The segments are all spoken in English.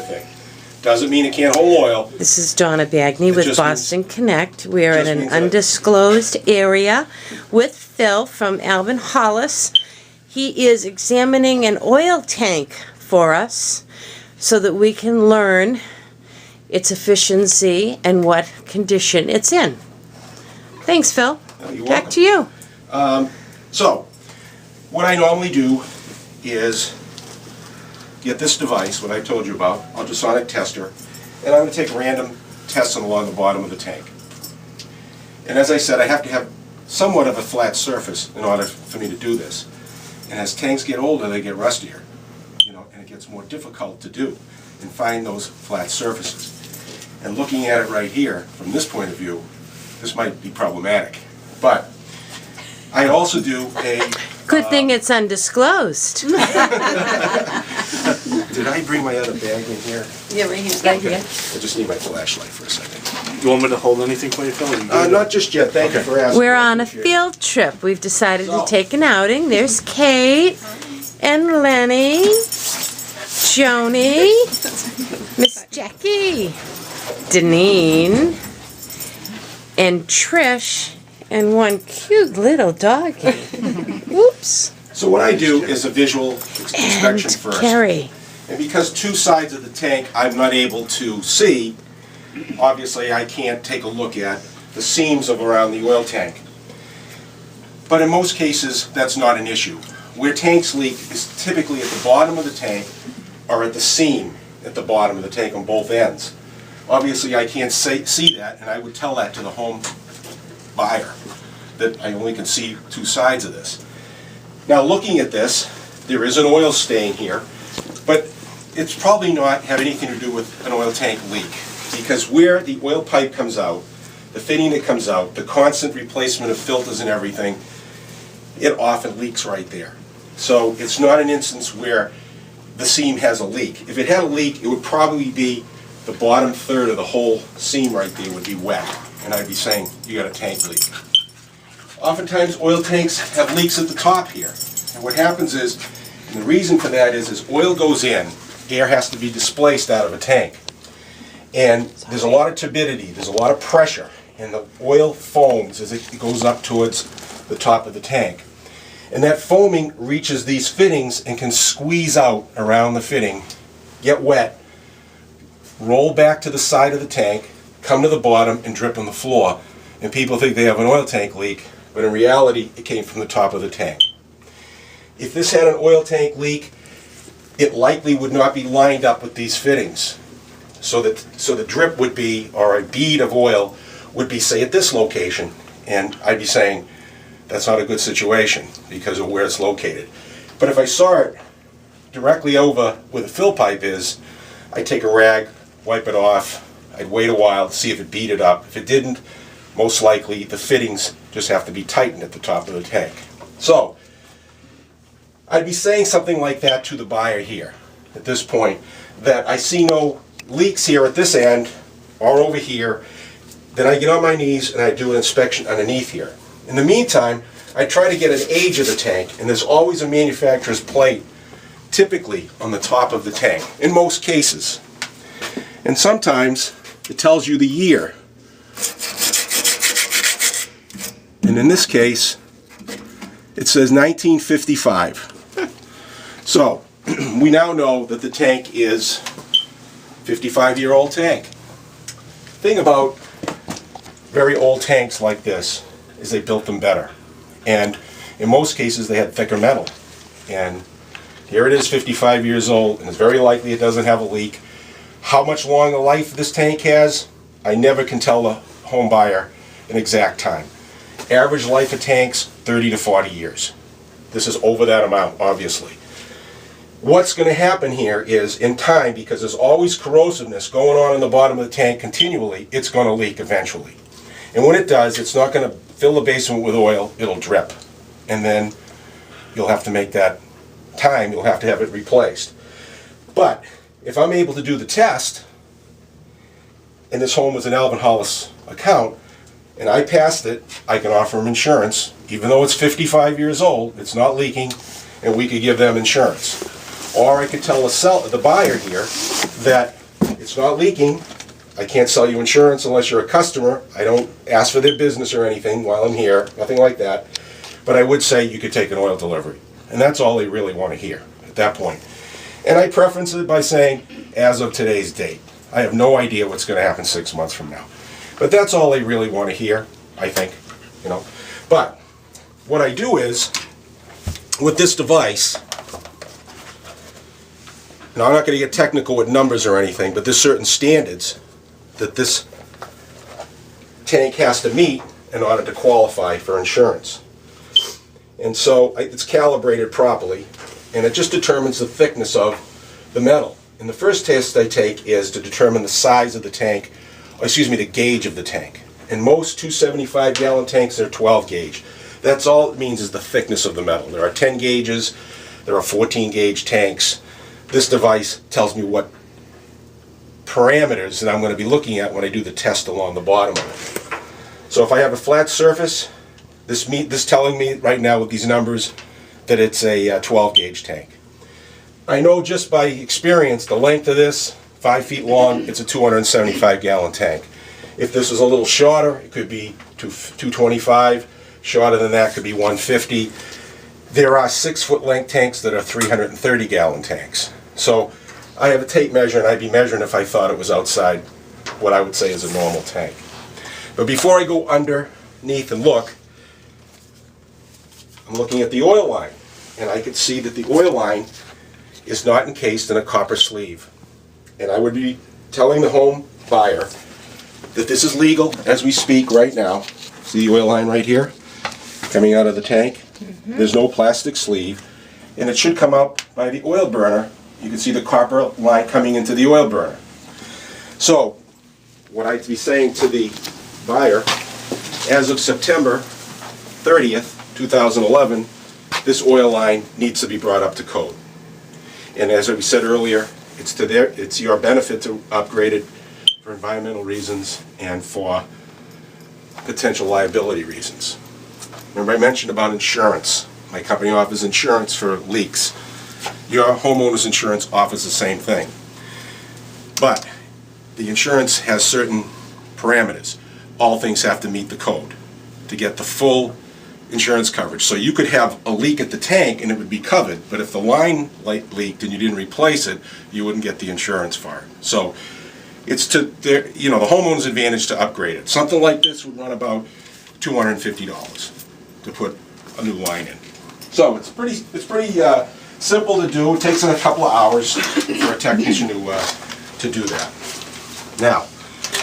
thing. Doesn't mean it can't hold oil. This is Donna Bagney with Boston Connect. We're in an undisclosed area with Phil from Alvin Hollis. He is examining an oil tank for us so that we can learn its efficiency and what condition it's in. Thanks, Phil. Back to you. So, what I normally do is get this device, what I told you about, ultrasonic tester, and I'm going to take random tests along the bottom of the tank. And as I said, I have to have somewhat of a flat surface in order for me to do this. And as tanks get older, they get rustier, and it gets more difficult to do and find those flat surfaces. And looking at it right here, from this point of view, this might be problematic. But I also do a... Good thing it's undisclosed. Did I bring my other bag in here? Yeah, right here. Right here. I just need my flashlight for a second. You want me to hold anything for you, Phil? Not just yet. Thank you for asking. We're on a field trip. We've decided to take an outing. There's Kate and Lenny, Joni, Miss Jackie, Deneen, and Trish, and one cute little doggy. Oops. So what I do is a visual inspection first. Carrie. And because two sides of the tank I'm not able to see, obviously I can't take a look at the seams of around the oil tank. But in most cases, that's not an issue. Where tanks leak is typically at the bottom of the tank or at the seam at the bottom of the tank on both ends. Obviously I can't see that, and I would tell that to the home buyer, that I only can see two sides of this. Now looking at this, there is an oil stain here, but it's probably not have anything to do with an oil tank leak, because where the oil pipe comes out, the fitting that comes out, the constant replacement of filters and everything, it often leaks right there. So it's not an instance where the seam has a leak. If it had a leak, it would probably be the bottom third of the whole seam right there would be wet, and I'd be saying, you got a tank leak. Oftentimes oil tanks have leaks at the top here. And what happens is, and the reason for that is, as oil goes in, air has to be displaced out of a tank. And there's a lot of turbidity, there's a lot of pressure, and the oil foams as it goes up towards the top of the tank. And that foaming reaches these fittings and can squeeze out around the fitting, get wet, roll back to the side of the tank, come to the bottom, and drip on the floor. And people think they have an oil tank leak, but in reality, it came from the top of the tank. If this had an oil tank leak, it likely would not be lined up with these fittings. So the drip would be, or a bead of oil would be, say, at this location, and I'd be saying, that's not a good situation because of where it's located. But if I saw it directly over where the fill pipe is, I'd take a rag, wipe it off, I'd wait a while to see if it beaded up. If it didn't, most likely the fittings just have to be tightened at the top of the tank. So, I'd be saying something like that to the buyer here, at this point, that I see no leaks here at this end, or over here. Then I get on my knees and I do an inspection underneath here. In the meantime, I try to get an age of the tank, and there's always a manufacturer's plate, typically on the top of the tank, in most cases. And sometimes it tells you the year. And in this case, it says 1955. So, we now know that the tank is a 55-year-old tank. The thing about very old tanks like this is they built them better. And in most cases, they had thicker metal. And here it is, 55 years old, and it's very likely it doesn't have a leak. How much longer life this tank has, I never can tell the home buyer an exact time. Average life of tanks, 30 to 40 years. This is over that amount, obviously. What's going to happen here is, in time, because there's always corrosiveness going on in the bottom of the tank continually, it's going to leak eventually. And when it does, it's not going to fill the basement with oil, it'll drip. And then you'll have to make that time, you'll have to have it replaced. But if I'm able to do the test, and this home was an Alvin Hollis account, and I passed it, I can offer them insurance. Even though it's 55 years old, it's not leaking, and we could give them insurance. Or I could tell the buyer here that it's not leaking. I can't sell you insurance unless you're a customer. I don't ask for their business or anything while I'm here, nothing like that. But I would say you could take an oil delivery. And that's all they really want to hear at that point. And I preference it by saying, as of today's date. I have no idea what's going to happen 6 months from now. But that's all they really want to hear, I think, you know. But what I do is, with this device, now I'm not going to get technical with numbers or anything, but there's certain standards that this tank has to meet in order to qualify for insurance. And so it's calibrated properly, and it just determines the thickness of the metal. And the first test I take is to determine the size of the tank, the gauge of the tank. In most 275-gallon tanks, they're 12 gauge. That's all it means is the thickness of the metal. There are 10 gauges, there are 14 gauge tanks. This device tells me what parameters that I'm going to be looking at when I do the test along the bottom of it. So if I have a flat surface, this telling me right now with these numbers that it's a 12 gauge tank. I know just by experience the length of this, 5 feet long, it's a 275-gallon tank. If this was a little shorter, it could be 225. Shorter than that could be 150. There are 6-foot length tanks that are 330-gallon tanks. So I have a tape measure, and I'd be measuring if I thought it was outside what I would say is a normal tank. But before I go underneath and look, I'm looking at the oil line, and I can see that the oil line is not encased in a copper sleeve. And I would be telling the home buyer that this is legal as we speak right now. See the oil line right here coming out of the tank? Mm-hmm. There's no plastic sleeve, and it should come out by the oil burner. You can see the copper line coming into the oil burner. So what I'd be saying to the buyer, as of September 30th, 2011, this oil line needs to be brought up to code. And as we said earlier, it's your benefit to upgrade it for environmental reasons and for potential liability reasons. Remember I mentioned about insurance. My company offers insurance for leaks. Your homeowner's insurance offers the same thing. But the insurance has certain parameters. All things have to meet the code to get the full insurance coverage. So you could have a leak at the tank and it would be covered, but if the line leaked and you didn't replace it, you wouldn't get the insurance for it. So it's to the homeowner's advantage to upgrade it. Something like this would run about $250 to put a new line in. So it's pretty simple to do. It takes a couple of hours for a technician to do that. Now,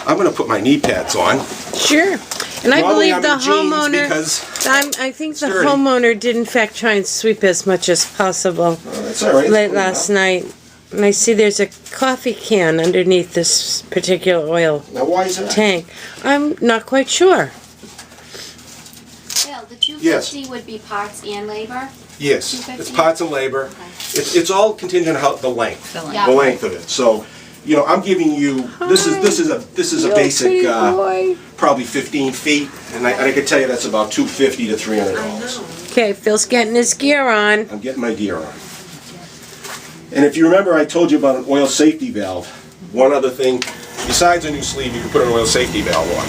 I'm going to put my knee pads on. Sure. And I Normally believe the I'm in jeans homeowner, because I think the sturdy. homeowner did in fact try and sweep as much as possible That's all right. late last night. And I see there's a coffee can underneath this particular oil Now why is that? tank. I'm not quite sure. Bill, the 250 would be parts and labor? Yes, 250? it's parts and labor. Okay. It's all contingent on the length. Yeah. The length of it. So, I'm giving you this is a basic probably 15 feet, and I could tell you that's about $250 to $300. Okay, Phil's getting his gear on. I'm getting my gear on. And if you remember, I told you about an oil safety valve. One other thing, besides a new sleeve, you can put an oil safety valve on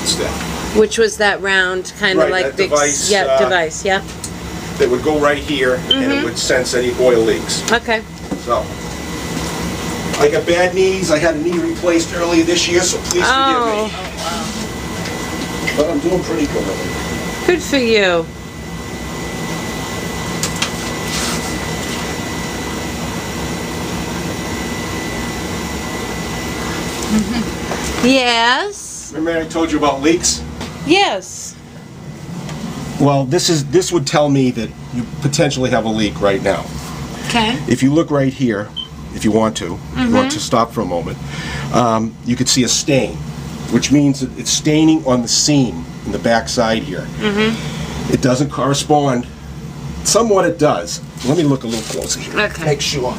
instead. Which was that round kind of Right, like that big device, device, yeah. That would go right here, and it would sense any oil leaks. Okay. So, I got bad knees. I had a knee replaced earlier this year, so please forgive me. But I'm doing pretty good. Good for you. Yes. Remember I told you about leaks? Yes. Well, this would tell me that you potentially have a leak right now. Okay. If you look right here, if you want to, stop for a moment, you could see a stain, which means that it's staining on the seam in the back side here. It doesn't correspond. Somewhat it does. Let me look a little closer here. Okay. Make sure.